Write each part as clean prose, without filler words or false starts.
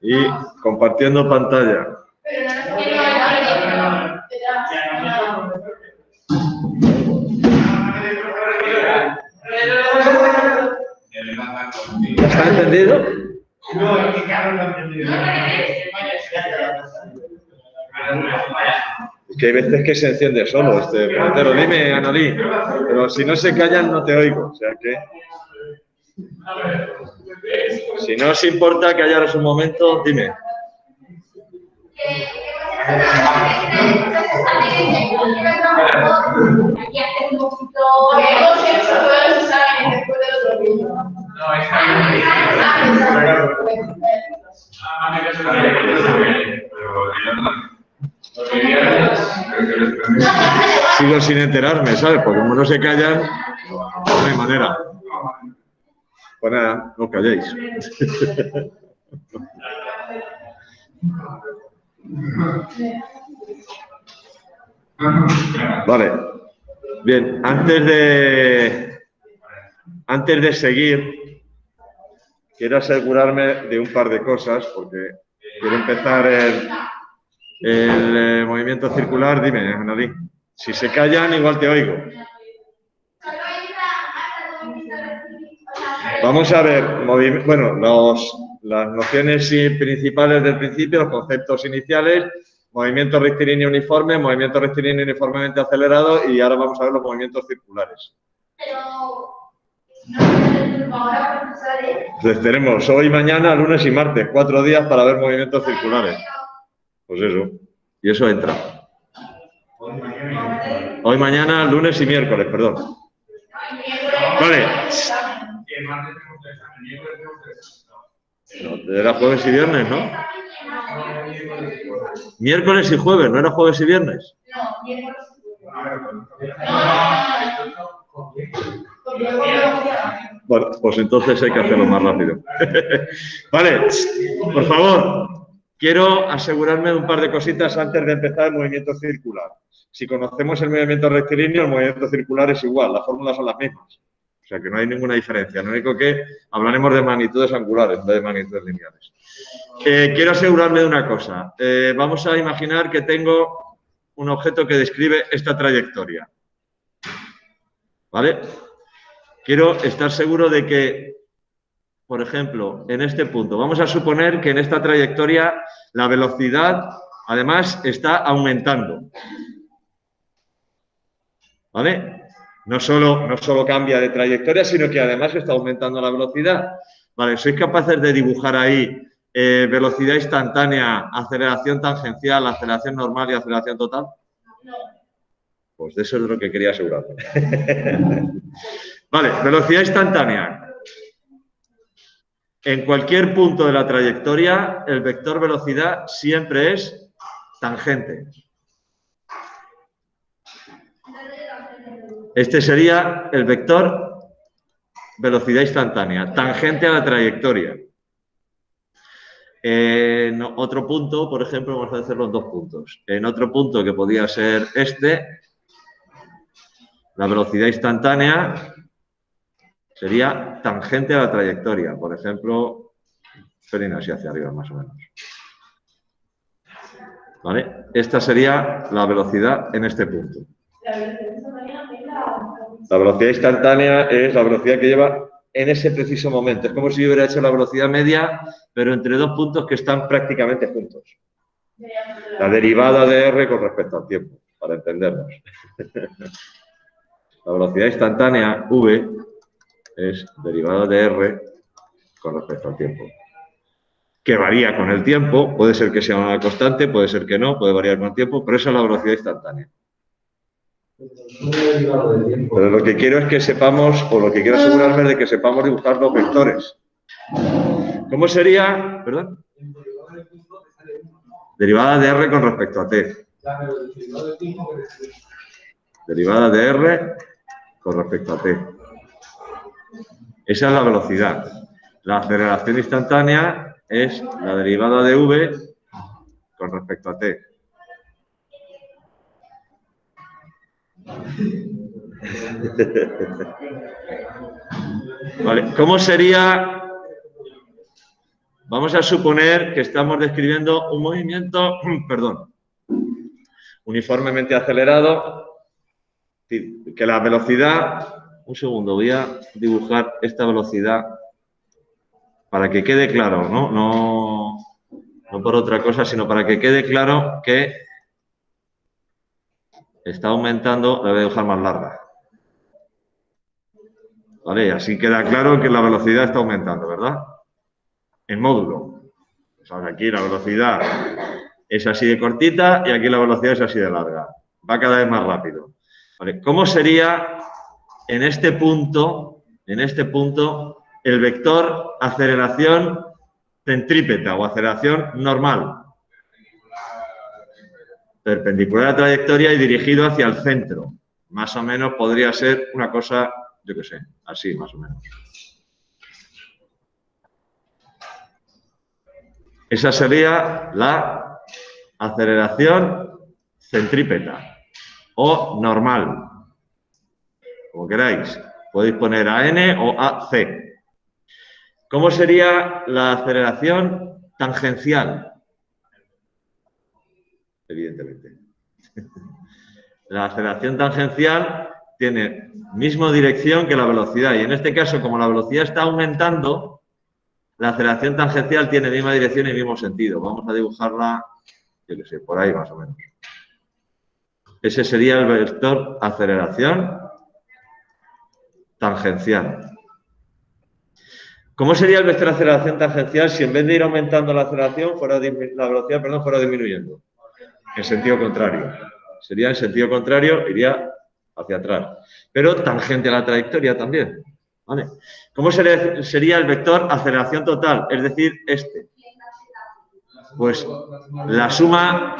y compartiendo pantalla. ¿Ya está entendido? No, es que Carlos no ha entendido. Es que hay veces que se enciende solo este puntero. Dime, Anolí, pero si no se callan no te oigo. O sea que... Si no os importa callaros un momento, dime. Sigo sin enterarme, ¿sabes? Porque como no se callan, no hay manera. Pues nada, no os calléis. Vale. Bien, antes de seguir, quiero asegurarme de un par de cosas, porque quiero empezar el movimiento circular. Dime, Anolí. Si se callan, igual te oigo. Vamos a ver, bueno, las nociones principales del principio, los conceptos iniciales, movimiento rectilíneo uniforme, movimiento rectilíneo uniformemente acelerado y ahora vamos a ver los movimientos circulares. Entonces tenemos hoy, mañana, lunes y martes, 4 días para ver movimientos circulares. Pues eso, y eso entra. Hoy, mañana, lunes y miércoles, perdón. Vale. No, era jueves y viernes, ¿no? Miércoles y jueves, ¿no era jueves y viernes? No, miércoles y jueves. Bueno, pues entonces hay que hacerlo más rápido. Vale, por favor, quiero asegurarme de un par de cositas antes de empezar el movimiento circular. Si conocemos el movimiento rectilíneo, el movimiento circular es igual, las fórmulas son las mismas. O sea que no hay ninguna diferencia. Lo único que hablaremos de magnitudes angulares, no de magnitudes lineales. Quiero asegurarme de una cosa. Vamos a imaginar que tengo un objeto que describe esta trayectoria. ¿Vale? Quiero estar seguro de que, por ejemplo, en este punto, vamos a suponer que en esta trayectoria la velocidad, además, está aumentando. ¿Vale? No solo cambia de trayectoria, sino que además está aumentando la velocidad. Vale, ¿sois capaces de dibujar ahí velocidad instantánea, aceleración tangencial, aceleración normal y aceleración total? No. Pues de eso es de lo que quería asegurarme. Vale, velocidad instantánea. En cualquier punto de la trayectoria, el vector velocidad siempre es tangente. Este sería el vector velocidad instantánea, tangente a la trayectoria. En otro punto, por ejemplo, vamos a hacer los dos puntos. En otro punto que podría ser este, la velocidad instantánea sería tangente a la trayectoria. Por ejemplo, pelín así hacia arriba, más o menos. ¿Vale? Esta sería la velocidad en este punto. La velocidad instantánea es la velocidad que lleva en ese preciso momento. Es como si yo hubiera hecho la velocidad media, pero entre dos puntos que están prácticamente juntos. La derivada de R con respecto al tiempo, para entendernos. La velocidad instantánea, V, es derivada de R con respecto al tiempo. Que varía con el tiempo, puede ser que sea una constante, puede ser que no, puede variar con el tiempo, pero esa es la velocidad instantánea. Pero lo que quiero es que sepamos, o lo que quiero asegurarme es de que sepamos dibujar los vectores. ¿Cómo sería? ¿Perdón? Derivada de R con respecto a T. Derivada de R con respecto a T. Esa es la velocidad. La aceleración instantánea es la derivada de V con respecto a T. Vale, ¿cómo sería Vamos a suponer que estamos describiendo un movimiento, perdón, uniformemente acelerado, que la velocidad, un segundo, voy a dibujar esta velocidad para que quede claro, ¿no? No por otra cosa, sino para que quede claro que está aumentando, la voy a dibujar más larga. ¿Vale? Así queda claro que la velocidad está aumentando, ¿verdad? En módulo. O sea, aquí la velocidad es así de cortita y aquí la velocidad es así de larga. Va cada vez más rápido. ¿Vale? ¿Cómo sería en este punto, el vector aceleración centrípeta o aceleración normal? Perpendicular a la trayectoria y dirigido hacia el centro. Más o menos podría ser una cosa, yo qué sé, así más o menos. Esa sería la aceleración centrípeta o normal. Como queráis. Podéis poner AN o AC. ¿Cómo sería la aceleración tangencial? Evidentemente. La aceleración tangencial tiene misma dirección que la velocidad y en este caso, como la velocidad está aumentando, la aceleración tangencial tiene misma dirección y mismo sentido. Vamos a dibujarla, yo qué sé, por ahí más o menos. Ese sería el vector aceleración tangencial. ¿Cómo sería el vector aceleración tangencial si en vez de ir aumentando la aceleración, la velocidad fuera disminuyendo? En sentido contrario. Sería en sentido contrario, iría hacia atrás. Pero tangente a la trayectoria también. ¿Vale? ¿Cómo sería el vector aceleración total? Es decir, este. Pues la suma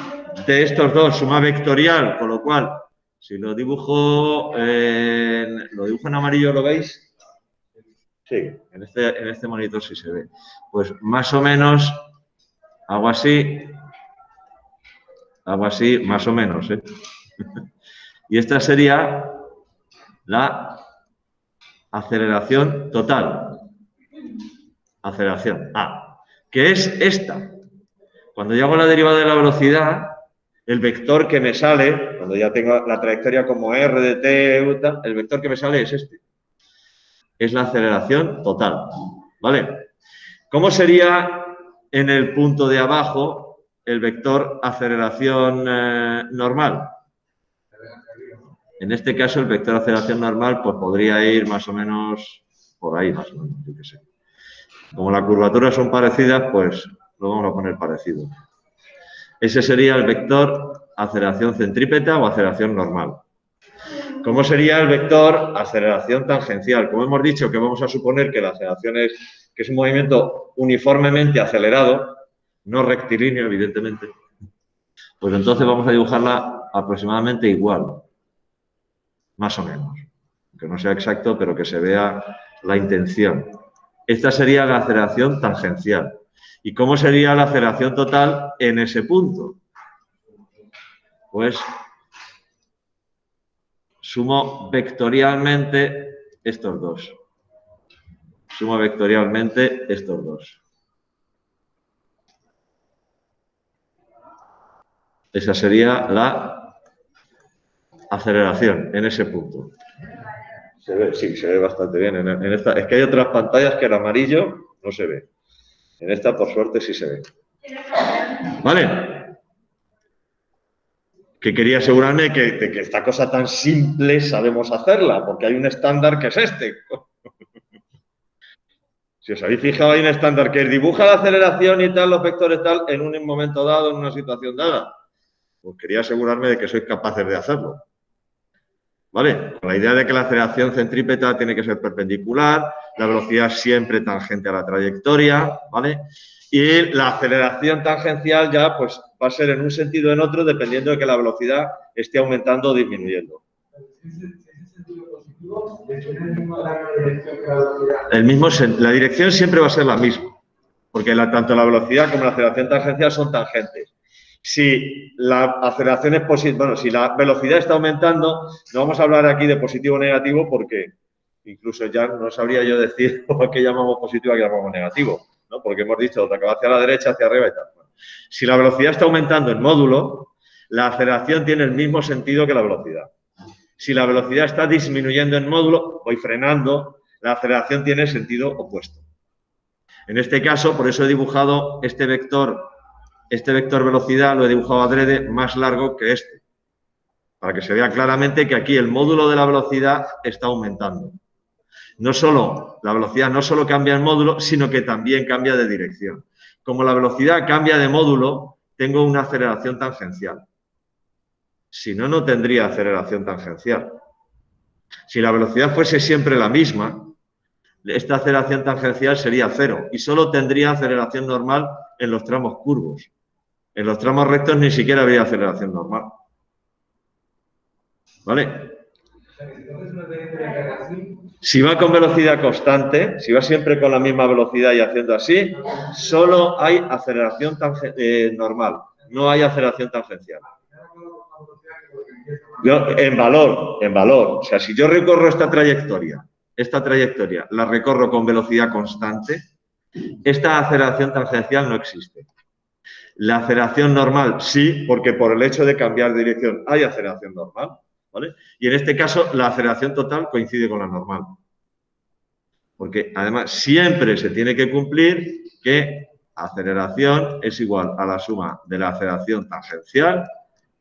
de estos dos, suma vectorial, con lo cual, si lo dibujo en amarillo, ¿lo veis? Sí, en este monitor sí se ve. Pues más o menos, algo así, más o menos. Y esta sería la aceleración total. Aceleración A, que es esta. Cuando yo hago la derivada de la velocidad, el vector que me sale, cuando ya tengo la trayectoria como r de t, el vector que me sale es este. Es la aceleración total. ¿Vale? ¿Cómo sería en el punto de abajo el vector aceleración normal? En este caso, el vector aceleración normal pues podría ir más o menos por ahí, más o menos, yo qué sé. Como las curvaturas son parecidas, pues lo vamos a poner parecido. Ese sería el vector aceleración centrípeta o aceleración normal. ¿Cómo sería el vector aceleración tangencial? Como hemos dicho que vamos a suponer que la aceleración que es un movimiento uniformemente acelerado, no rectilíneo, evidentemente, pues entonces vamos a dibujarla aproximadamente igual, más o menos. Que no sea exacto, pero que se vea la intención. Esta sería la aceleración tangencial. ¿Y cómo sería la aceleración total en ese punto? Pues sumo vectorialmente estos dos. Sumo vectorialmente estos dos. Esa sería la aceleración en ese punto. ¿Se ve? Sí, se ve bastante bien. En esta, es que hay otras pantallas que el amarillo no se ve. En esta, por suerte, sí se ve. ¿Vale? Que quería asegurarme de que esta cosa tan simple sabemos hacerla, porque hay un estándar que es este. Si os habéis fijado, hay un estándar que dibuja la aceleración y tal, los vectores tal, en un momento dado, en una situación dada. Pues quería asegurarme de que sois capaces de hacerlo. ¿Vale? Con la idea de que la aceleración centrípeta tiene que ser perpendicular, la velocidad siempre tangente a la trayectoria, ¿vale? Y la aceleración tangencial ya pues va a ser en un sentido o en otro dependiendo de que la velocidad esté aumentando o disminuyendo. La dirección siempre va a ser la misma, porque tanto la velocidad como la aceleración tangencial son tangentes. Si la aceleración es positiva, bueno, si la velocidad está aumentando, no vamos a hablar aquí de positivo o negativo porque incluso ya no sabría yo decir qué llamamos positivo y qué llamamos negativo. ¿no? Porque hemos dicho que va hacia la derecha, hacia arriba y tal. Bueno, si la velocidad está aumentando en módulo, la aceleración tiene el mismo sentido que la velocidad. Si la velocidad está disminuyendo en módulo, voy frenando, la aceleración tiene sentido opuesto. En este caso, por eso he dibujado este vector velocidad, lo he dibujado adrede más largo que este, para que se vea claramente que aquí el módulo de la velocidad está aumentando. No solo, la velocidad no solo cambia en módulo, sino que también cambia de dirección. Como la velocidad cambia de módulo, tengo una aceleración tangencial. Si no, no tendría aceleración tangencial. Si la velocidad fuese siempre la misma, esta aceleración tangencial sería cero y solo tendría aceleración normal en los tramos curvos. En los tramos rectos ni siquiera habría aceleración normal. ¿Vale? Si va con velocidad constante, si va siempre con la misma velocidad y haciendo así, solo hay aceleración normal, no hay aceleración tangencial. En valor. O sea, si yo recorro esta trayectoria, la recorro con velocidad constante, esta aceleración tangencial no existe. La aceleración normal sí, porque por el hecho de cambiar de dirección hay aceleración normal, ¿vale? Y en este caso la aceleración total coincide con la normal. Porque además siempre se tiene que cumplir que aceleración es igual a la suma de la aceleración tangencial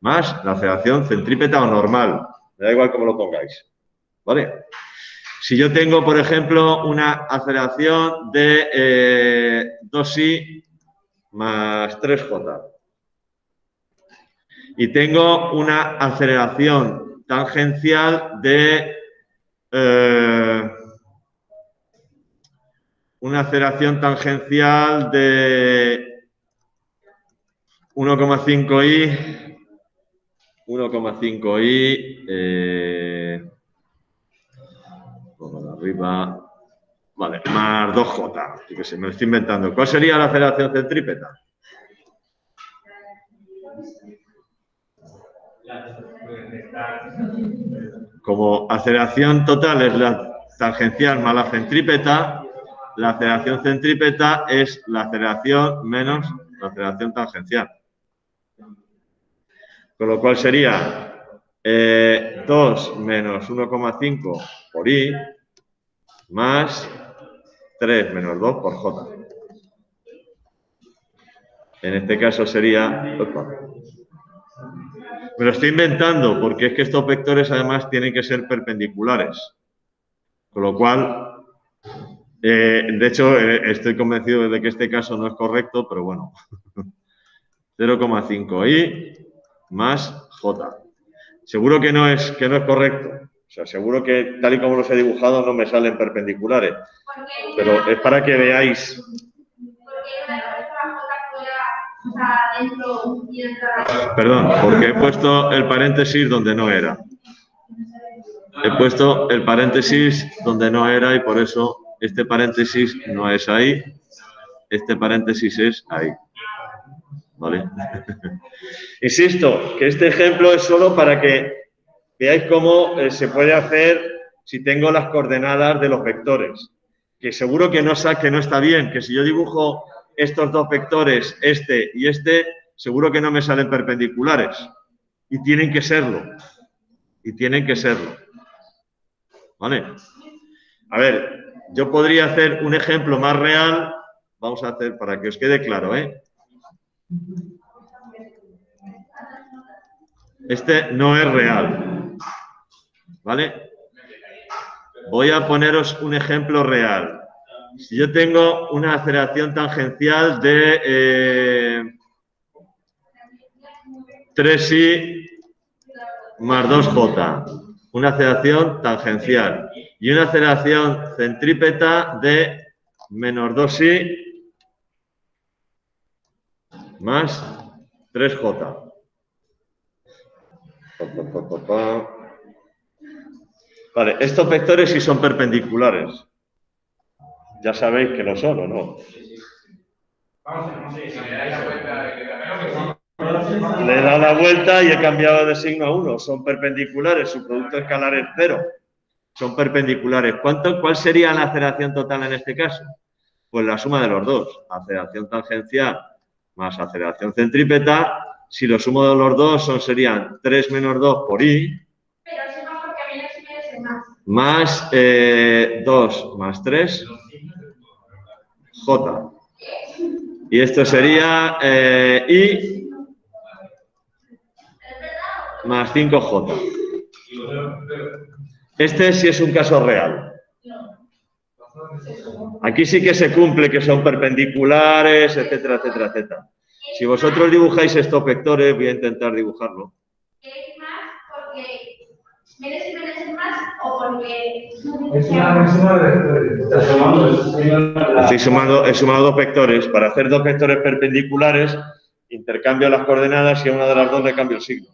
más la aceleración centrípeta o normal. Me da igual cómo lo pongáis, ¿vale? Si yo tengo, por ejemplo, una aceleración de 2i más 3j y tengo una aceleración tangencial de 1,5i, 1,5i, pongo de arriba, vale, más 2j, que se me lo estoy inventando. ¿Cuál sería la aceleración centrípeta? Como aceleración total es la tangencial más la centrípeta, la aceleración centrípeta es la aceleración menos la aceleración tangencial. Con lo cual sería 2 menos 1,5 por i más 3 menos 2 por j. En este caso sería... Opa. Me lo estoy inventando porque es que estos vectores además tienen que ser perpendiculares. Con lo cual, de hecho, estoy convencido de que este caso no es correcto, pero bueno. 0,5i más j. Seguro que no es correcto. O sea, seguro que tal y como los he dibujado no me salen perpendiculares. Pero es para que veáis. Perdón, porque he puesto el paréntesis donde no era. He puesto el paréntesis donde no era y por eso este paréntesis no es ahí. Este paréntesis es ahí. ¿Vale? Insisto, que este ejemplo es solo para que veáis cómo se puede hacer si tengo las coordenadas de los vectores. Que seguro que no está bien, que si yo dibujo estos dos vectores, este y este, seguro que no me salen perpendiculares. Y tienen que serlo. ¿Vale? A ver, yo podría hacer un ejemplo más real. Vamos a hacer para que os quede claro, ¿eh? Este no es real. ¿Vale? Voy a poneros un ejemplo real. Si yo tengo una aceleración tangencial de 3i más 2j, una aceleración tangencial, y una aceleración centrípeta de menos 2i más 3j. Vale, estos vectores sí son perpendiculares. Ya sabéis que lo son, ¿o no? Le he dado la vuelta y he cambiado de signo a 1. Son perpendiculares, su producto escalar es 0. Son perpendiculares. ¿Cuál sería la aceleración total en este caso? Pues la suma de los dos, aceleración tangencial más aceleración centrípeta. Si lo sumo de los dos serían 3 menos 2 por I. Pero si no, porque menos y menos es más. Más 2 más 3, J. Y esto sería I más 5J. Este sí es un caso real. Aquí sí que se cumple que son perpendiculares, etcétera, etcétera, etcétera. Si vosotros dibujáis estos vectores, voy a intentar dibujarlo. ¿Es más porque menos y menos es más o porque... Es una suma de vectores. Estás sumando, He sumado dos vectores. Para hacer dos vectores perpendiculares, intercambio las coordenadas y a una de las dos le cambio el signo.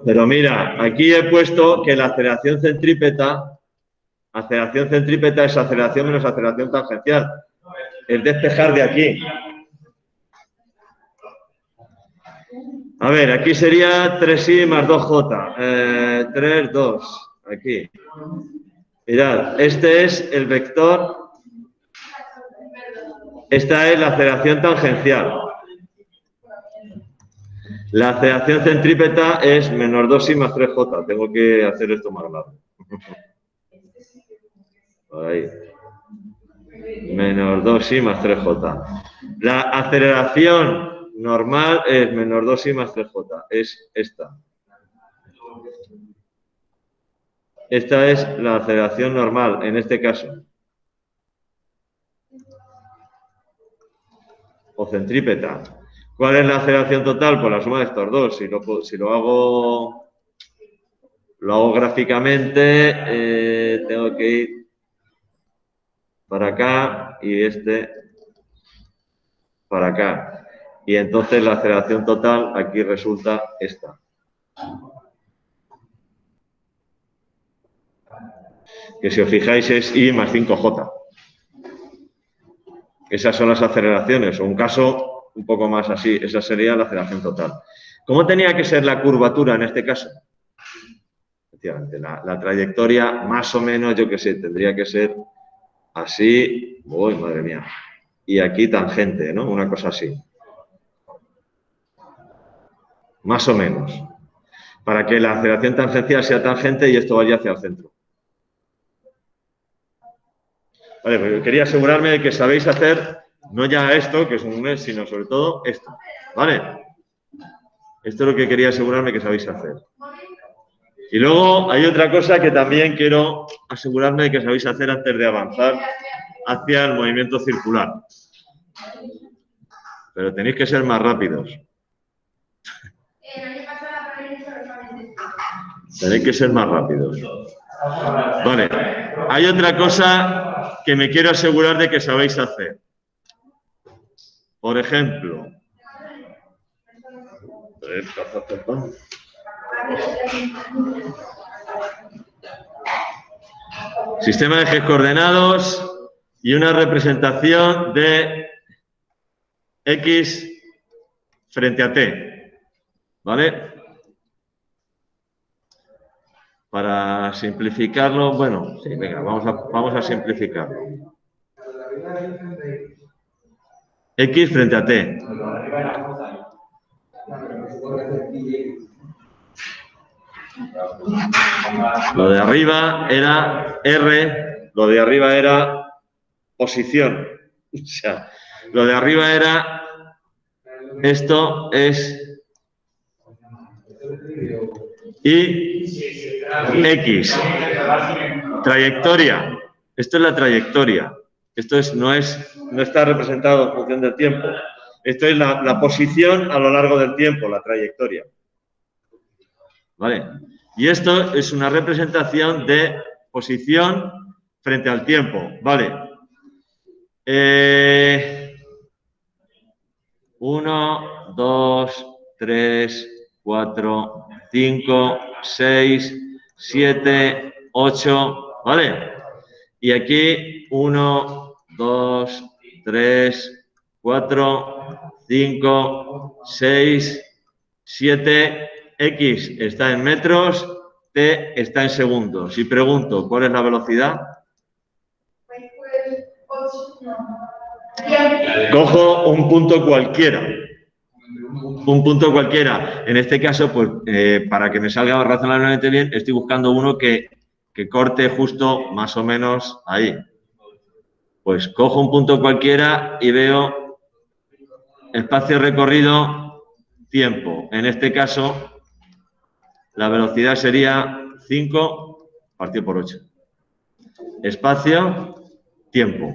Pero mira, aquí he puesto que la aceleración centrípeta es aceleración menos aceleración tangencial. Es despejar de aquí. A ver, aquí sería 3i más 2j. 3, 2. Aquí. Mirad, este es el vector. Esta es la aceleración tangencial. La aceleración centrípeta es menos 2i más 3j. Tengo que hacer esto más largo. Ahí. Menos 2i más 3j. La aceleración normal es menos 2i más 3j. Es esta. Esta es la aceleración normal, en este caso. O centrípeta. ¿Cuál es la aceleración total? Pues la suma de estos dos. Si lo hago gráficamente, tengo que ir para acá y este para acá. Y entonces la aceleración total aquí resulta esta. Que si os fijáis es I más 5J. Esas son las aceleraciones, o un caso un poco más así, esa sería la aceleración total. ¿Cómo tenía que ser la curvatura en este caso? Efectivamente, la trayectoria más o menos, yo qué sé, tendría que ser así, uy, madre mía, y aquí tangente, ¿no? Una cosa así. Más o menos. Para que la aceleración tangencial sea tangente y esto vaya hacia el centro. Vale, pues quería asegurarme de que sabéis hacer, no ya esto, que es un mes, sino sobre todo esto. ¿Vale? Esto es lo que quería asegurarme que sabéis hacer. Y luego hay otra cosa que también quiero asegurarme de que sabéis hacer antes de avanzar hacia el movimiento circular. Pero tenéis que ser más rápidos. Tenéis que ser más rápidos. Vale. Hay otra cosa que me quiero asegurar de que sabéis hacer. Por ejemplo, sistema de ejes coordenados y una representación de X frente a T. ¿Vale? Para simplificarlo, bueno, sí, venga, vamos a simplificarlo. X frente a T. Lo de arriba era R, lo de arriba era posición. O sea, lo de arriba era, esto es Y X. Trayectoria. Esto es la trayectoria. Esto no está representado en función del tiempo. Esto es la posición a lo largo del tiempo, la trayectoria. ¿Vale? Y esto es una representación de posición frente al tiempo. ¿Vale? 1, 2, 3, 4, 5, 6, 7, 8. ¿Vale? Y aquí 1, 2, 3, 4, 5, 6, 7, X está en metros, T T está en segundos. Si pregunto, ¿cuál es la velocidad? Pues 8, no. Cojo un punto cualquiera. Un punto cualquiera. En este caso, pues, para que me salga razonablemente bien, estoy buscando uno que corte justo más o menos ahí. Pues cojo un punto cualquiera y veo espacio recorrido, tiempo. En este caso, la velocidad sería 5 partido por 8. Espacio, tiempo.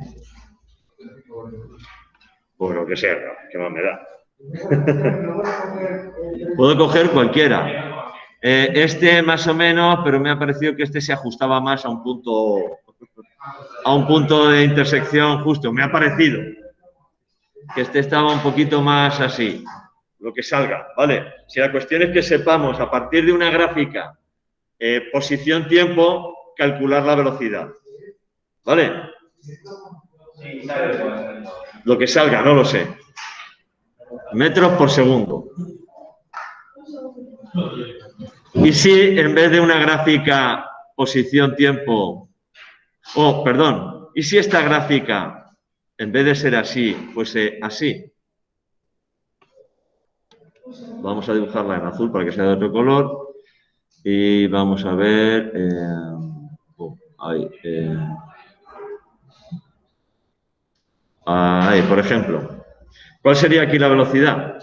Por lo que sea, que más me da. Puedo coger cualquiera. Este más o menos, pero me ha parecido que este se ajustaba más a un punto de intersección justo. Me ha parecido que este estaba un poquito más así. Lo que salga, ¿vale? Si la cuestión es que sepamos a partir de una gráfica posición-tiempo, calcular la velocidad. ¿Vale? Lo que salga, no lo sé. Metros por segundo. Y si en vez de una gráfica posición-tiempo, y si esta gráfica, en vez de ser así, fuese así. Vamos a dibujarla en azul para que sea de otro color. Y vamos a ver... ahí, por ejemplo. ¿Cuál sería aquí la velocidad?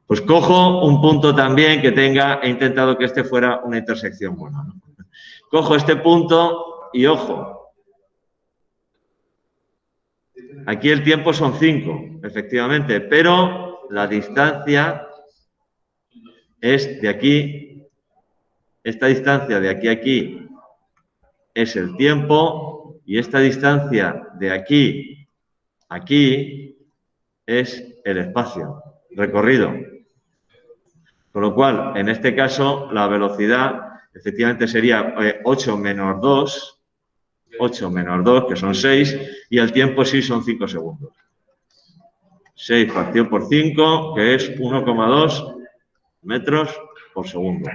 Pues cojo un punto también que tenga, he intentado que este fuera una intersección buena, ¿no? Cojo este punto y ojo. Aquí el tiempo son 5, efectivamente, pero la distancia es de aquí, esta distancia de aquí a aquí es el tiempo y esta distancia de aquí a aquí es el espacio recorrido. Con lo cual, en este caso, la velocidad efectivamente sería 8 menos 2, que son 6, y el tiempo sí son 5 segundos. 6 partido por 5, que es 1,2 metros por segundo.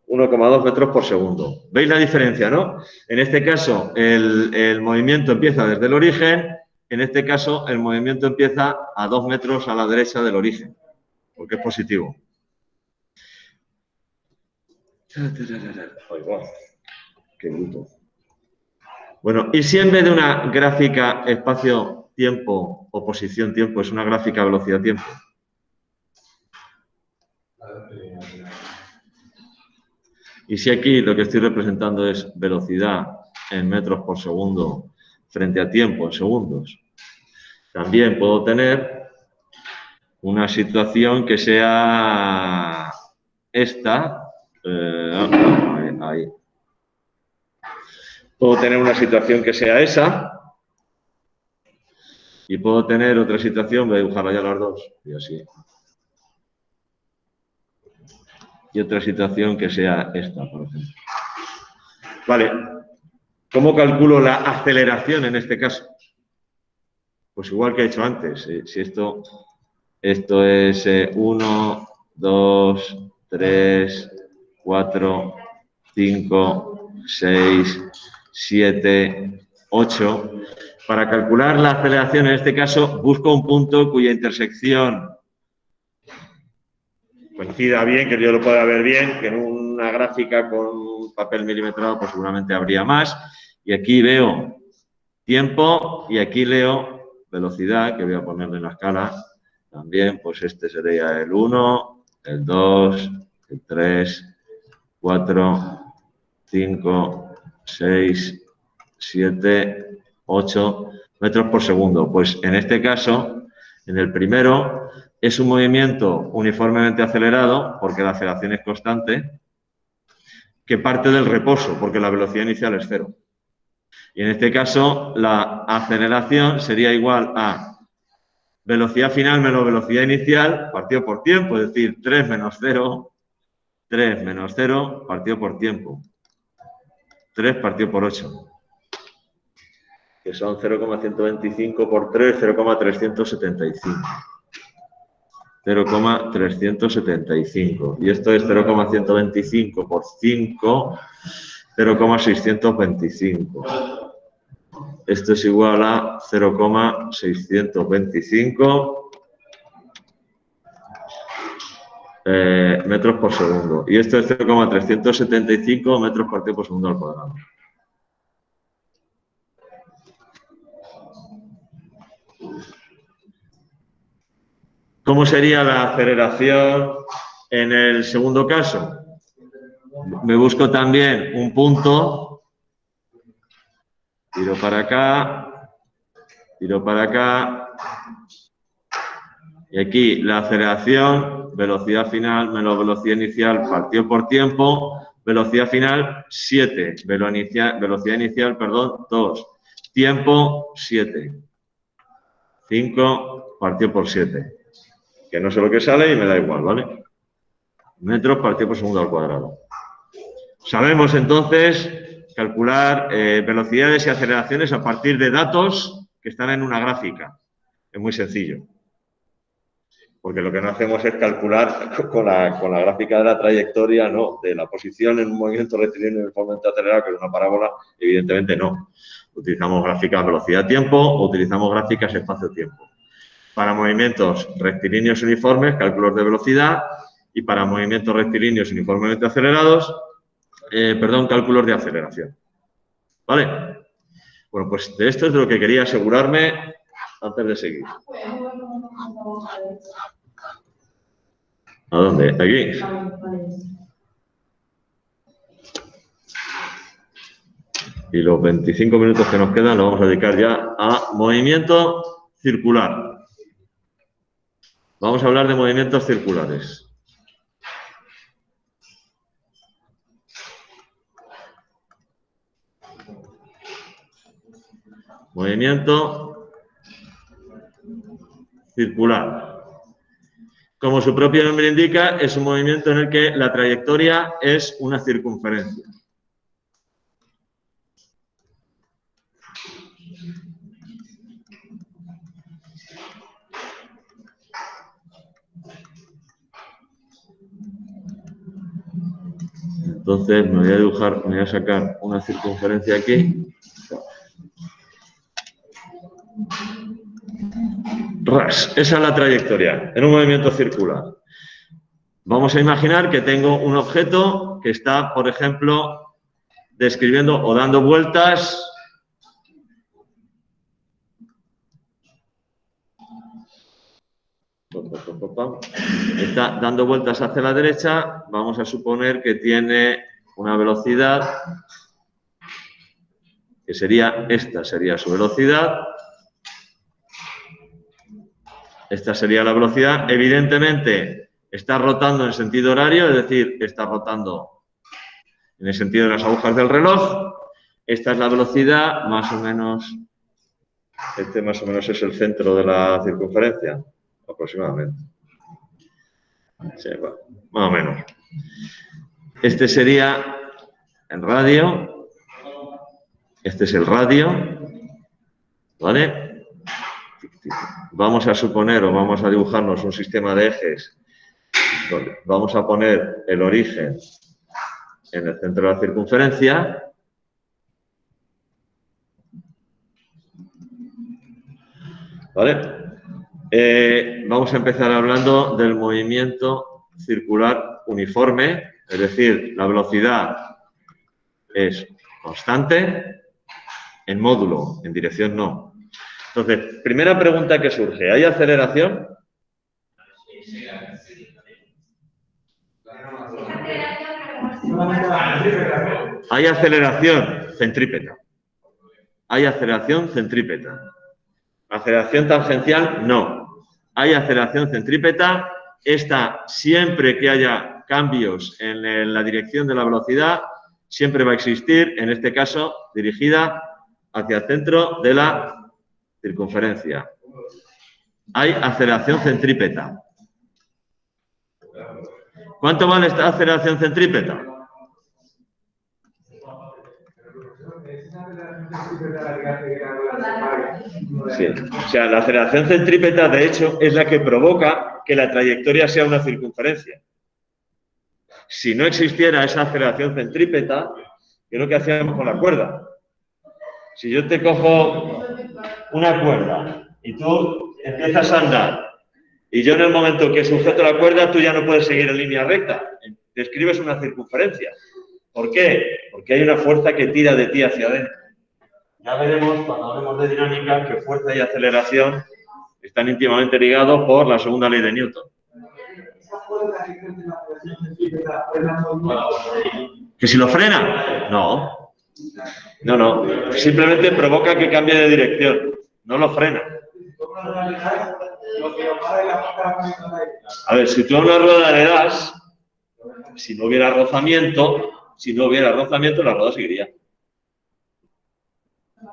1,2 metros por segundo. ¿Veis la diferencia, no? En este caso, el movimiento empieza desde el origen. En este caso, el movimiento empieza a 2 metros a la derecha del origen, porque es positivo. Qué bruto. Bueno, y si en vez de una gráfica espacio-tiempo o posición-tiempo es una gráfica velocidad-tiempo. Y si aquí lo que estoy representando es velocidad en metros por segundo frente a tiempo en segundos, también puedo tener una situación que sea esta. Ahí. Puedo tener una situación que sea esa. Y puedo tener otra situación, voy a dibujarla ya las dos, y así. Y otra situación que sea esta, por ejemplo. Vale. ¿Cómo calculo la aceleración en este caso? Pues igual que he hecho antes. Si esto es 1, 2, 3, 4, 5, 6, 7, 8. Para calcular la aceleración en este caso, busco un punto cuya intersección coincida bien, que yo lo pueda ver bien, que en una gráfica con un papel milimetrado pues seguramente habría más. Y aquí veo tiempo y aquí leo velocidad, que voy a ponerle en la escala. También, pues este sería el 1, el 2, el 3, 4, 5, 6, 7, 8 metros por segundo. Pues en este caso, en el primero, es un movimiento uniformemente acelerado, porque la aceleración es constante, que parte del reposo, porque la velocidad inicial es 0. Y en este caso, la aceleración sería igual a velocidad final menos velocidad inicial partido por tiempo, es decir, 3 menos 0, 3 menos 0 partido por tiempo. 3 partido por 8, que son 0,125 por 3, 0,375. 0,375. Y esto es 0,125 por 5, 0,625. Esto es igual a 0,625 metros por segundo. Y esto es 0,375 metros partido por segundo al cuadrado. ¿Cómo sería la aceleración en el segundo caso? Me busco también un punto, tiro para acá, y aquí la aceleración, velocidad final menos velocidad inicial partido por tiempo, velocidad final 7, velocidad inicial, perdón, 2, tiempo 7, 5 partido por 7, que no sé lo que sale y me da igual, ¿vale? Metros partido por segundo al cuadrado. Sabemos entonces calcular velocidades y aceleraciones a partir de datos que están en una gráfica. Es muy sencillo. Porque lo que no hacemos es calcular con la gráfica de la trayectoria, no, de la posición en un movimiento rectilíneo uniformemente acelerado, que es una parábola, evidentemente no. Utilizamos gráficas velocidad-tiempo o utilizamos gráficas espacio-tiempo. Para movimientos rectilíneos uniformes, cálculos de velocidad, y para movimientos rectilíneos uniformemente acelerados, cálculos de aceleración. ¿Vale? Bueno, pues de esto es de lo que quería asegurarme antes de seguir. ¿A dónde? Aquí. Y los 25 minutos que nos quedan los vamos a dedicar ya a movimiento circular. Vamos a hablar de movimientos circulares. Movimiento circular. Como su propio nombre indica, es un movimiento en el que la trayectoria es una circunferencia. Entonces me voy a sacar una circunferencia aquí. Ras, esa es la trayectoria en un movimiento circular. Vamos a imaginar que tengo un objeto que está, por ejemplo, describiendo o dando vueltas está dando vueltas hacia la derecha. Vamos a suponer que tiene una velocidad que sería, esta sería su velocidad. Esta sería la velocidad. Evidentemente, está rotando en sentido horario, es decir, está rotando en el sentido de las agujas del reloj. Esta es la velocidad, más o menos. Este más o menos es el centro de la circunferencia, aproximadamente. Sí, bueno, más o menos. Este sería el radio. Este es el radio. ¿Vale? Vamos a suponer o vamos a dibujarnos un sistema de ejes donde vamos a poner el origen en el centro de la circunferencia. ¿Vale? Vamos a empezar hablando del movimiento circular uniforme, es decir, la velocidad es constante, en módulo, en dirección no. Entonces, primera pregunta que surge, ¿hay aceleración? Hay aceleración centrípeta. Hay aceleración centrípeta. Aceleración tangencial, no. Hay aceleración centrípeta. Esta, siempre que haya cambios en la dirección de la velocidad, siempre va a existir, en este caso, dirigida hacia el centro de la circunferencia. Hay aceleración centrípeta. ¿Cuánto vale esta aceleración centrípeta? Sí. O sea, la aceleración centrípeta, de hecho, es la que provoca que la trayectoria sea una circunferencia. Si no existiera esa aceleración centrípeta, ¿qué es lo que hacíamos con la cuerda? Si yo te cojo una cuerda y tú empiezas a andar y yo en el momento que sujeto la cuerda, tú ya no puedes seguir en línea recta. Describes una circunferencia. ¿Por qué? Porque hay una fuerza que tira de ti hacia adentro. Ya veremos cuando hablemos de dinámica que fuerza y aceleración están íntimamente ligados por la segunda ley de Newton. ¿Que si lo frena? No. No. Simplemente provoca que cambie de dirección. No lo frena. A ver, si tú a una rueda le das, si no hubiera rozamiento, la rueda seguiría.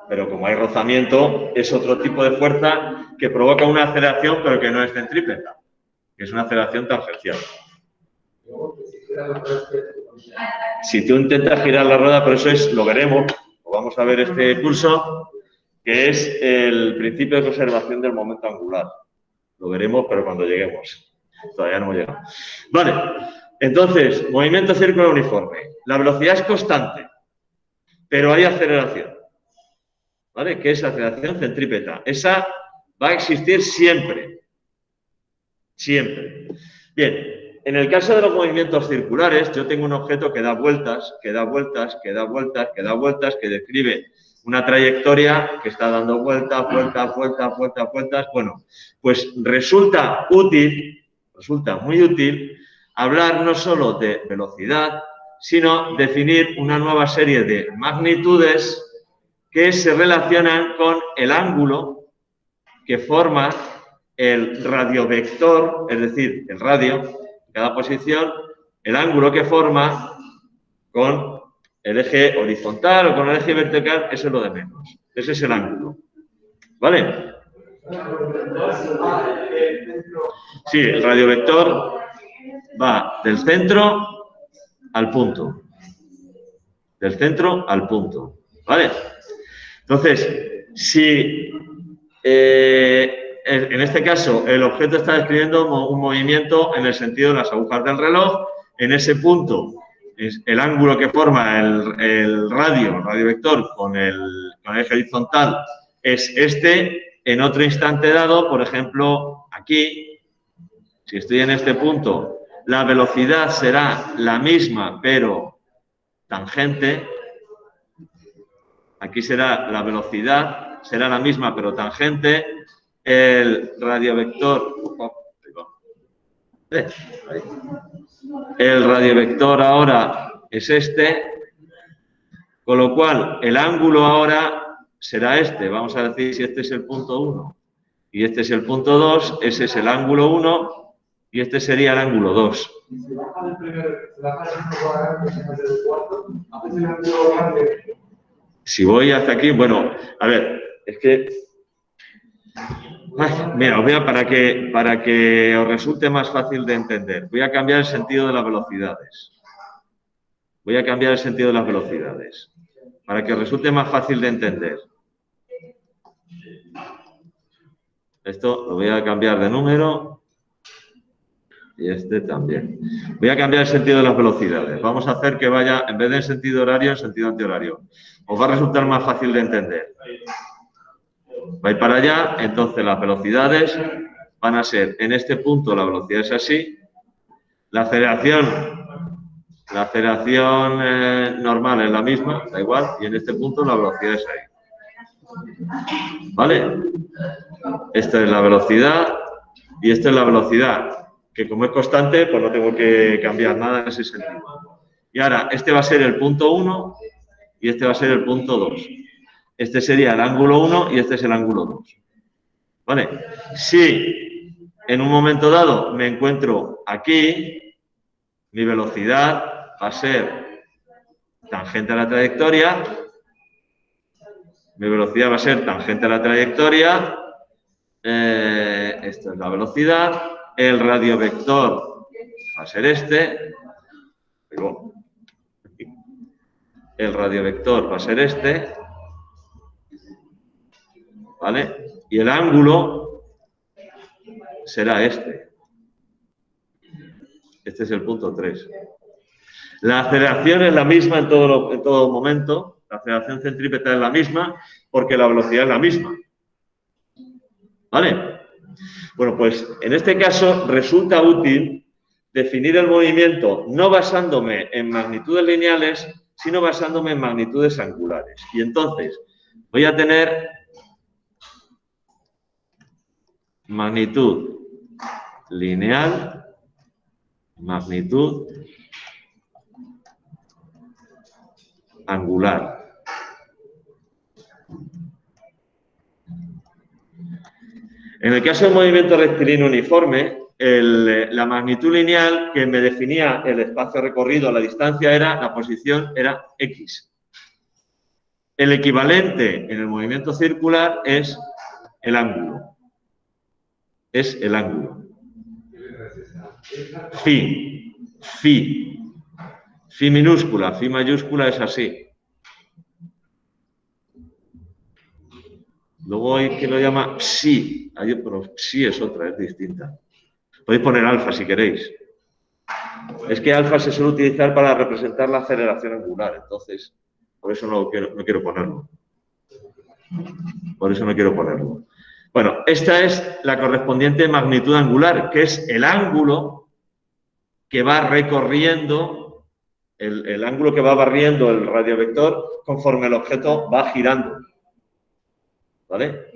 Pero como hay rozamiento, es otro tipo de fuerza que provoca una aceleración, pero que no es centrípeta, que es una aceleración tangencial. Si tú intentas girar la rueda, pero eso lo veremos, o vamos a ver este curso, que es el principio de conservación del momento angular. Lo veremos, pero cuando lleguemos. Todavía no hemos llegado. Vale, entonces, movimiento circular uniforme. La velocidad es constante, pero hay aceleración. ¿Vale? ¿Qué es aceleración centrípeta? Esa va a existir siempre. Siempre. Bien, en el caso de los movimientos circulares, yo tengo un objeto que da vueltas, que describe una trayectoria que está dando vueltas. Bueno, pues resulta muy útil hablar no solo de velocidad, sino definir una nueva serie de magnitudes que se relacionan con el ángulo que forma el radiovector, es decir, el radio, en cada posición, el ángulo que forma con el eje horizontal o con el eje vertical, eso es lo de menos. Ese es el ángulo. ¿Vale? Sí, el radiovector va del centro al punto. Del centro al punto. ¿Vale? Entonces, si en este caso el objeto está describiendo un movimiento en el sentido de las agujas del reloj, en ese punto el ángulo que forma el radiovector con el eje horizontal es este. En otro instante dado, por ejemplo, aquí, si estoy en este punto, la velocidad será la misma, pero tangente. Aquí será la velocidad, será la misma, pero tangente. El radiovector... El radiovector ahora es este, con lo cual el ángulo ahora será este. Vamos a decir si este es el punto 1 y este es el punto 2, ese es el ángulo 1 y este sería el ángulo 2. Si voy hasta aquí, bueno, a ver, es que... Mira, os voy a, para que os resulte más fácil de entender, voy a cambiar el sentido de las velocidades. Para que os resulte más fácil de entender. Esto lo voy a cambiar de número y este también. Voy a cambiar el sentido de las velocidades. Vamos a hacer que vaya, en vez de en sentido horario, en sentido antihorario. Os va a resultar más fácil de entender. Va a ir para allá, entonces las velocidades van a ser, en este punto la velocidad es así, la aceleración normal es la misma, da igual, y en este punto la velocidad es ahí. ¿Vale? Esta es la velocidad y esta es la velocidad, que como es constante, pues no tengo que cambiar nada en ese sentido. Y ahora, este va a ser el punto 1 y este va a ser el punto 2. Este sería el ángulo 1 y este es el ángulo 2. ¿Vale? Si en un momento dado me encuentro aquí, mi velocidad va a ser tangente a la trayectoria. Mi velocidad va a ser tangente a la trayectoria. Esta es la velocidad. El radiovector va a ser este. El radiovector va a ser este. ¿Vale? Y el ángulo será este. Este es el punto 3. La aceleración es la misma en todo momento. La aceleración centrípeta es la misma porque la velocidad es la misma. ¿Vale? Bueno, pues en este caso resulta útil definir el movimiento no basándome en magnitudes lineales, sino basándome en magnitudes angulares. Y entonces voy a tener magnitud lineal, magnitud angular. En el caso del movimiento rectilíneo uniforme, la magnitud lineal que me definía el espacio recorrido, la distancia la posición era X. El equivalente en el movimiento circular es el ángulo. Es el ángulo. Phi. Phi minúscula, phi mayúscula es así. Luego hay quien lo llama psi, pero psi es otra, es distinta. Podéis poner alfa si queréis. Es que alfa se suele utilizar para representar la aceleración angular, entonces por eso no quiero ponerlo. Por eso no quiero ponerlo. Bueno, esta es la correspondiente magnitud angular, que es el ángulo que va recorriendo, el ángulo que va barriendo el radiovector conforme el objeto va girando. ¿Vale?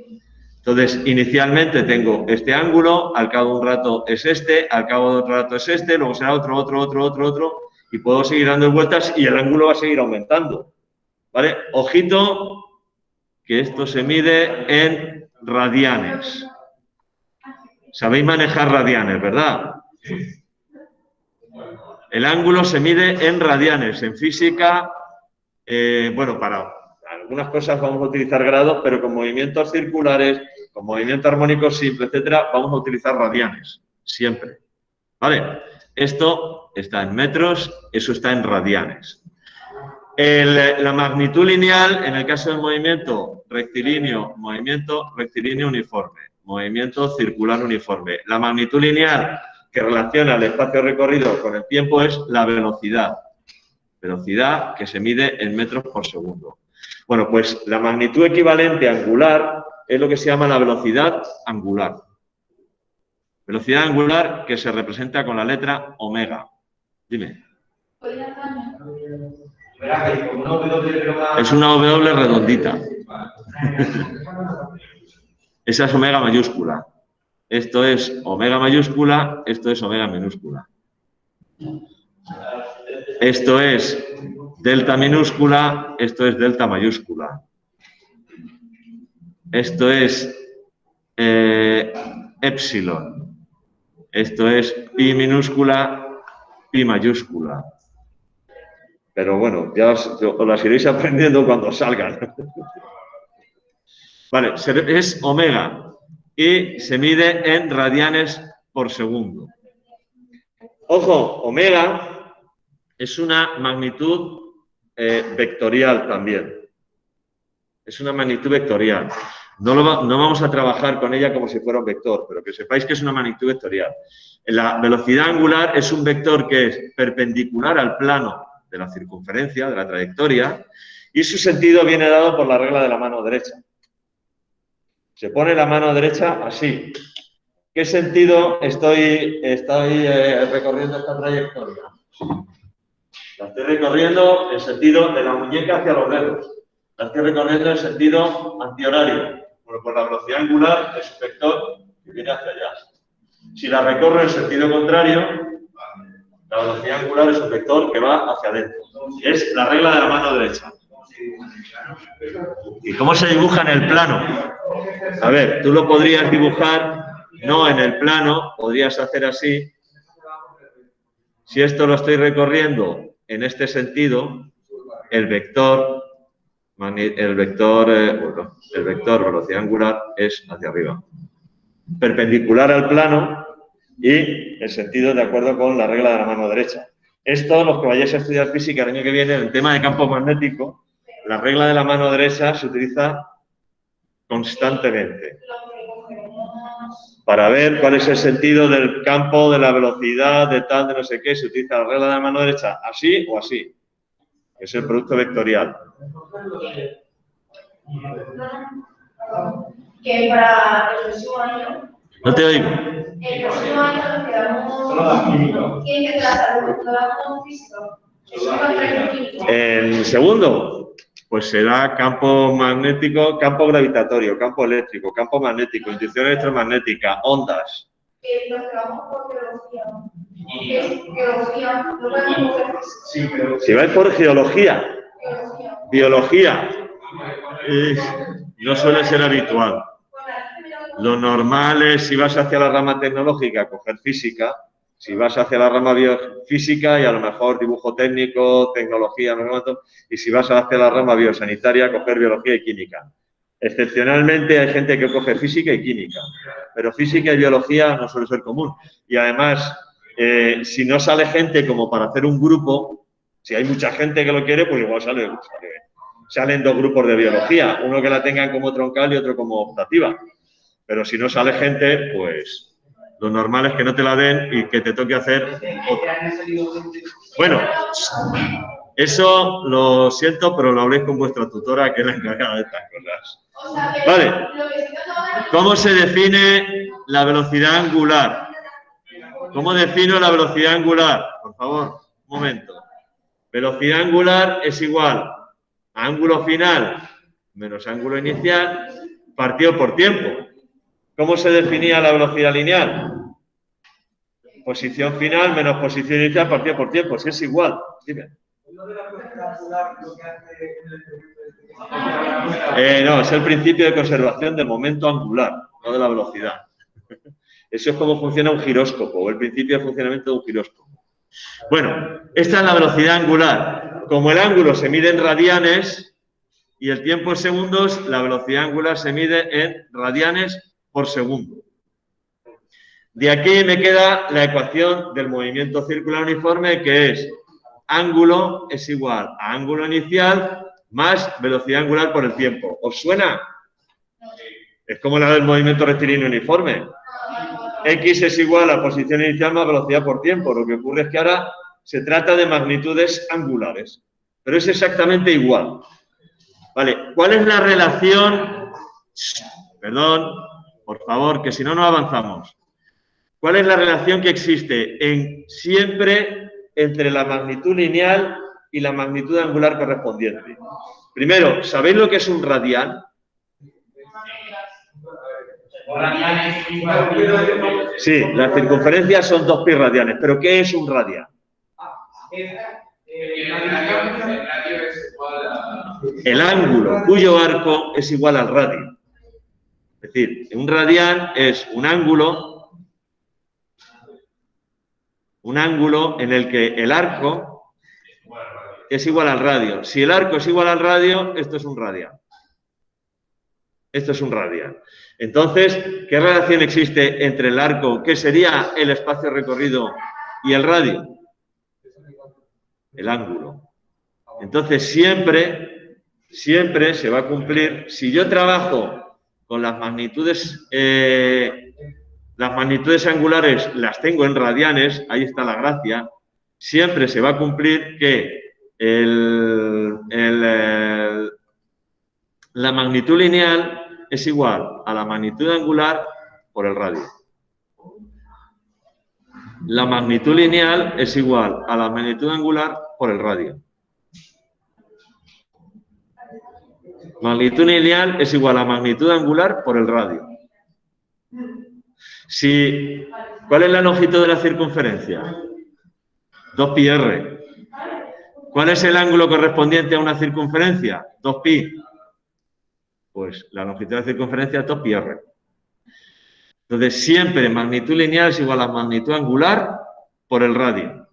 Entonces, inicialmente tengo este ángulo, al cabo de un rato es este, al cabo de otro rato es este, luego será otro, y puedo seguir dando vueltas y el ángulo va a seguir aumentando. ¿Vale? Ojito, que esto se mide en radianes. Sabéis manejar radianes, ¿verdad? El ángulo se mide en radianes. En física, bueno, para algunas cosas vamos a utilizar grados, pero con movimientos circulares, con movimiento armónico simple, etcétera, vamos a utilizar radianes, siempre. ¿Vale? Esto está en metros, eso está en radianes. La magnitud lineal, en el caso del movimiento rectilíneo uniforme, movimiento circular uniforme. La magnitud lineal que relaciona el espacio recorrido con el tiempo es la velocidad. Velocidad que se mide en metros por segundo. Bueno, pues la magnitud equivalente angular es lo que se llama la velocidad angular. Velocidad angular que se representa con la letra omega. Dime. Es una W redondita. Esa es omega mayúscula. Esto es omega mayúscula, esto es omega minúscula. Esto es delta minúscula, esto es delta mayúscula. Esto es epsilon. Esto es pi minúscula, pi mayúscula. Pero bueno, ya os las iréis aprendiendo cuando salgan. Vale, es omega y se mide en radianes por segundo. Ojo, omega es una magnitud vectorial también. Es una magnitud vectorial. No vamos a trabajar con ella como si fuera un vector, pero que sepáis que es una magnitud vectorial. La velocidad angular es un vector que es perpendicular al plano de la circunferencia, de la trayectoria, y su sentido viene dado por la regla de la mano derecha. Se pone la mano derecha así. ¿Qué sentido estoy recorriendo esta trayectoria? La estoy recorriendo en sentido de la muñeca hacia los dedos. La estoy recorriendo en sentido antihorario. Bueno, pues la velocidad angular es un vector que viene hacia allá. Si la recorro en sentido contrario, la velocidad angular es un vector que va hacia adentro. Es la regla de la mano derecha. ¿Y cómo se dibuja en el plano? A ver, tú lo podrías dibujar no en el plano, podrías hacer así. Si esto lo estoy recorriendo en este sentido, el vector velocidad angular es hacia arriba. Perpendicular al plano y el sentido de acuerdo con la regla de la mano derecha. Esto, los que vayáis a estudiar física el año que viene, en el tema de campo magnético, la regla de la mano derecha se utiliza constantemente. para ver cuál es el sentido del campo, de la velocidad, de tal, de no sé qué. Se utiliza la regla de la mano derecha así o así. Es el producto vectorial. Que para el próximo año. No te oigo. El próximo año nos quedamos ciencias de la salud, no damos físico. En segundo, pues será campo magnético, campo gravitatorio, campo eléctrico, campo magnético, inducción electromagnética, ondas. Nos quedamos por biología. Biología, no podemos coger físico. Si vais por geología, biología, no suele ser habitual. Lo normal es, si vas hacia la rama tecnológica, coger física. Si vas hacia la rama biofísica y a lo mejor dibujo técnico, tecnología, no sé cuánto, y si vas hacia la rama biosanitaria, coger biología y química. Excepcionalmente hay gente que coge física y química, pero física y biología no suele ser común. Y además, si no sale gente como para hacer un grupo, si hay mucha gente que lo quiere, pues igual salen dos grupos de biología, uno que la tengan como troncal y otro como optativa. Pero si no sale gente, pues lo normal es que no te la den y que te toque hacer otra. Bueno, eso lo siento, pero lo habléis con vuestra tutora, que es la encargada de estas cosas. Vale. ¿Cómo se define la velocidad angular? ¿Cómo defino la velocidad angular? Por favor, un momento. Velocidad angular es igual a ángulo final menos ángulo inicial partido por tiempo. ¿Cómo se definía la velocidad lineal? Posición final menos posición inicial partido por tiempo. Si es igual. Dime. No, es el principio de conservación del momento angular, no de la velocidad. Eso es como funciona un giróscopo, o el principio de funcionamiento de un giróscopo. Bueno, esta es la velocidad angular. Como el ángulo se mide en radianes y el tiempo en segundos, la velocidad angular se mide en radianes por segundo. De aquí me queda la ecuación del movimiento circular uniforme, que es ángulo es igual a ángulo inicial más velocidad angular por el tiempo. ¿Os suena? Es como la del movimiento rectilíneo uniforme. X es igual a posición inicial más velocidad por tiempo. Lo que ocurre es que ahora se trata de magnitudes angulares, pero es exactamente igual. Vale, ¿cuál es la relación? Perdón, por favor, que si no, no avanzamos. ¿Cuál es la relación que existe siempre entre la magnitud lineal y la magnitud angular correspondiente? Primero, ¿sabéis lo que es un radián? Sí, las circunferencias son 2 pi radianes, pero ¿qué es un radián? El ángulo cuyo arco es igual al radio. Es decir, un radián es un ángulo en el que el arco es igual al radio. Si el arco es igual al radio, esto es un radián. Esto es un radián. Entonces, ¿qué relación existe entre el arco, que sería el espacio recorrido, y el radio? El ángulo. Entonces, siempre se va a cumplir. Si yo trabajo con las magnitudes angulares, las tengo en radianes, ahí está la gracia, siempre se va a cumplir que la magnitud lineal es igual a la magnitud angular por el radio. La magnitud lineal es igual a la magnitud angular por el radio. Magnitud lineal es igual a magnitud angular por el radio. ¿Cuál es la longitud de la circunferencia? 2πr. ¿Cuál es el ángulo correspondiente a una circunferencia? 2π. Pues la longitud de la circunferencia es 2πr. Entonces, siempre magnitud lineal es igual a magnitud angular por el radio.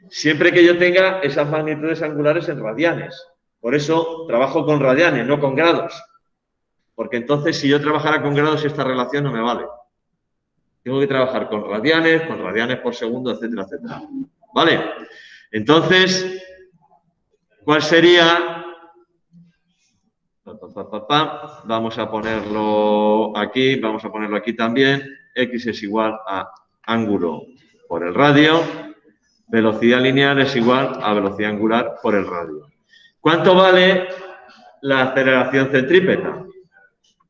Siempre que yo tenga esas magnitudes angulares en radianes. Por eso trabajo con radianes, no con grados. Porque entonces, si yo trabajara con grados, esta relación no me vale. Tengo que trabajar con radianes por segundo, etcétera, etcétera. ¿Vale? Entonces, ¿cuál sería? Vamos a ponerlo aquí, vamos a ponerlo aquí también. X es igual a ángulo por el radio. Velocidad lineal es igual a velocidad angular por el radio. ¿Cuánto vale la aceleración centrípeta?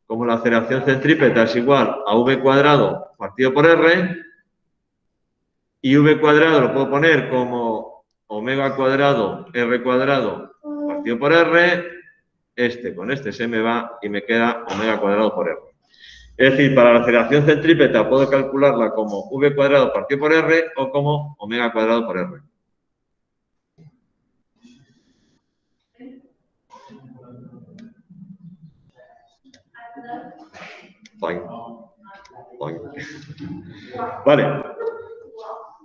Como la aceleración centrípeta es igual a v cuadrado partido por r, y v cuadrado lo puedo poner como omega cuadrado r cuadrado partido por r, con este se me va y me queda omega cuadrado por r. Es decir, para la aceleración centrípeta puedo calcularla como v cuadrado partido por r o como omega cuadrado por r. Vale.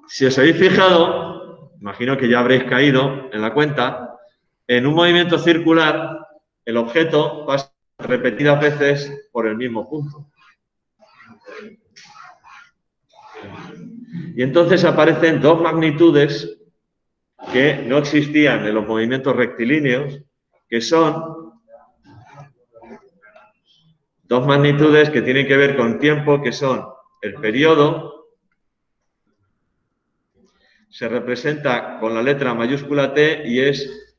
Si os habéis fijado, imagino que ya habréis caído en la cuenta, en un movimiento circular el objeto pasa repetidas veces por el mismo punto. Y entonces aparecen dos magnitudes que no existían en los movimientos rectilíneos, que son dos magnitudes que tienen que ver con tiempo, que son el periodo, se representa con la letra mayúscula T y es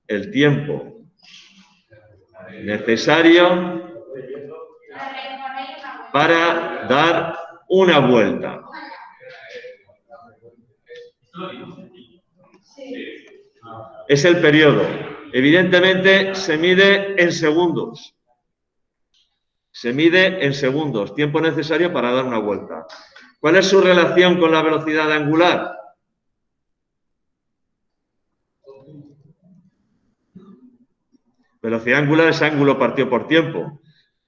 el tiempo necesario para dar una vuelta. Es el periodo. Evidentemente se mide en segundos. Se mide en segundos, tiempo necesario para dar una vuelta. ¿Cuál es su relación con la velocidad angular? Velocidad angular es ángulo partido por tiempo.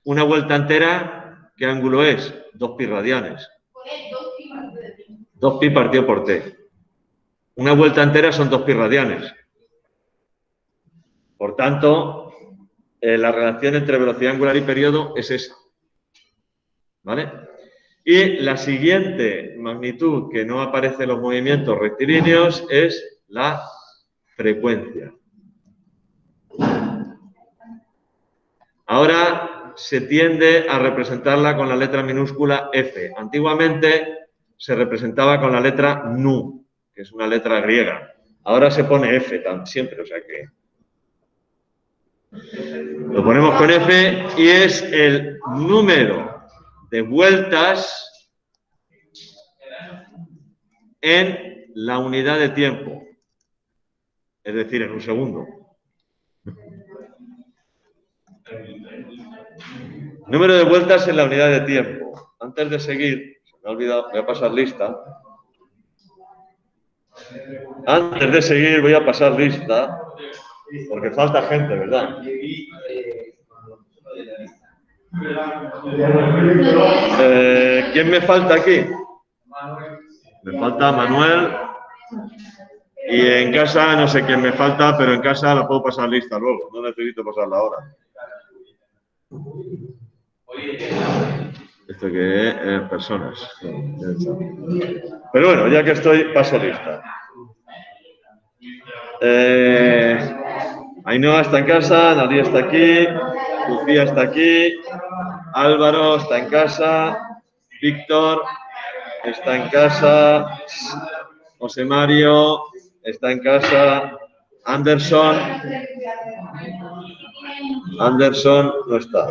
Una vuelta entera, ¿qué ángulo es? 2pi radianes. 2pi partido por t. Una vuelta entera son 2pi radianes. Por tanto, la relación entre velocidad angular y periodo es esa. ¿Vale? Y la siguiente magnitud que no aparece en los movimientos rectilíneos es la frecuencia. Ahora se tiende a representarla con la letra minúscula F. Antiguamente se representaba con la letra Nu, que es una letra griega. Ahora se pone F siempre, o sea que lo ponemos con F y es el número de vueltas en la unidad de tiempo, es decir, en un segundo. Número de vueltas en la unidad de tiempo. Antes de seguir, se me ha olvidado, voy a pasar lista. Antes de seguir voy a pasar lista, porque falta gente, ¿verdad? ¿Quién me falta aquí? Me falta Manuel. Y en casa no sé quién me falta, pero en casa la puedo pasar lista luego. No necesito pasarla ahora. ¿Esto qué es? Personas. Pero bueno, ya que estoy, paso lista. Ainhoa está en casa, Nadia está aquí, Lucía está aquí, Álvaro está en casa, Víctor está en casa, José Mario está en casa, Anderson no está.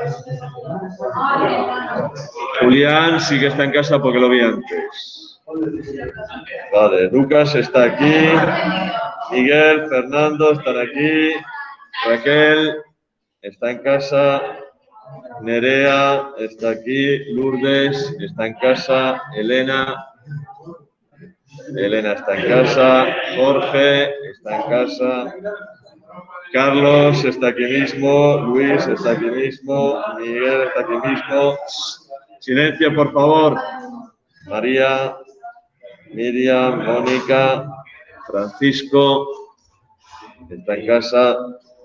Julián sí que está en casa porque lo vi antes. Vale, Lucas está aquí, Miguel, Fernando están aquí, Raquel está en casa, Nerea está aquí, Lourdes está en casa, Elena está en casa, Jorge está en casa, Carlos está aquí mismo, Luis está aquí mismo, Miguel está aquí mismo. Silencio, por favor. María, Miriam, Mónica, Francisco está en casa,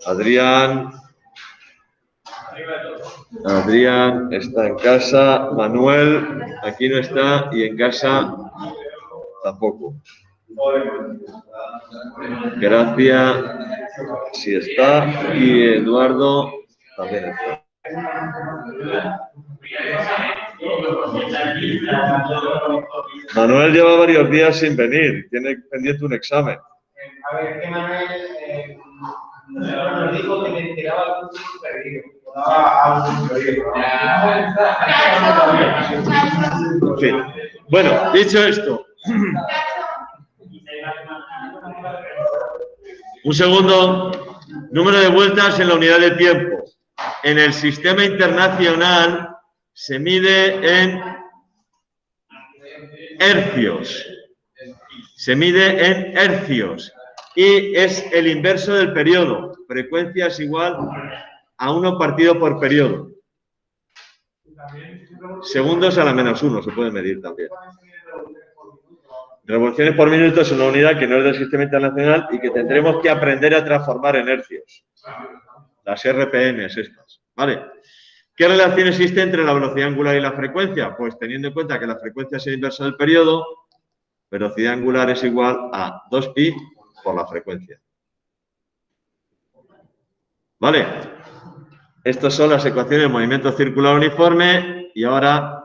Adrián está en casa, Manuel aquí no está y en casa tampoco. Gracia sí está y Eduardo También está. Manuel lleva varios días sin venir, tiene pendiente un examen. A ver, que Manuel nos dijo que te daba algún perdido. Daba algún perdido. En fin. Bueno, dicho esto, un segundo, número de vueltas en la unidad de tiempo. En el sistema internacional se mide en hercios. Se mide en hercios y es el inverso del periodo. Frecuencia es igual a 1 partido por periodo. Segundos a la -1 se puede medir también. Revoluciones por minuto es una unidad que no es del sistema internacional y que tendremos que aprender a transformar en hercios. Las RPM estas, ¿vale? ¿Qué relación existe entre la velocidad angular y la frecuencia? Pues teniendo en cuenta que la frecuencia es el inverso del periodo, velocidad angular es igual a 2pi por la frecuencia. ¿Vale? Estas son las ecuaciones de movimiento circular uniforme y ahora...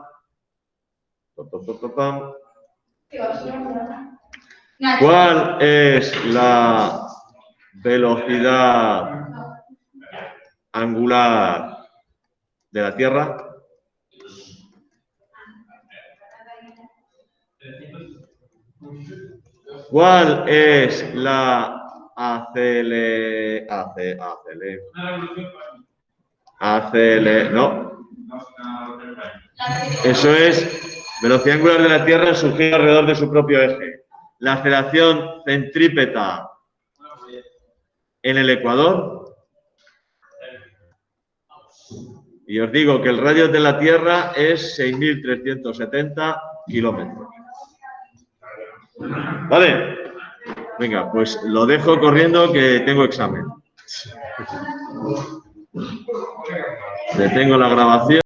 ¿Cuál es la velocidad angular de la Tierra? ¿Cuál es la no. Eso es velocidad angular de la Tierra en su giro alrededor de su propio eje. La aceleración centrípeta en el ecuador. Y os digo que el radio de la Tierra es 6.370 kilómetros. ¿Vale? Venga, pues lo dejo corriendo que tengo examen. Detengo la grabación.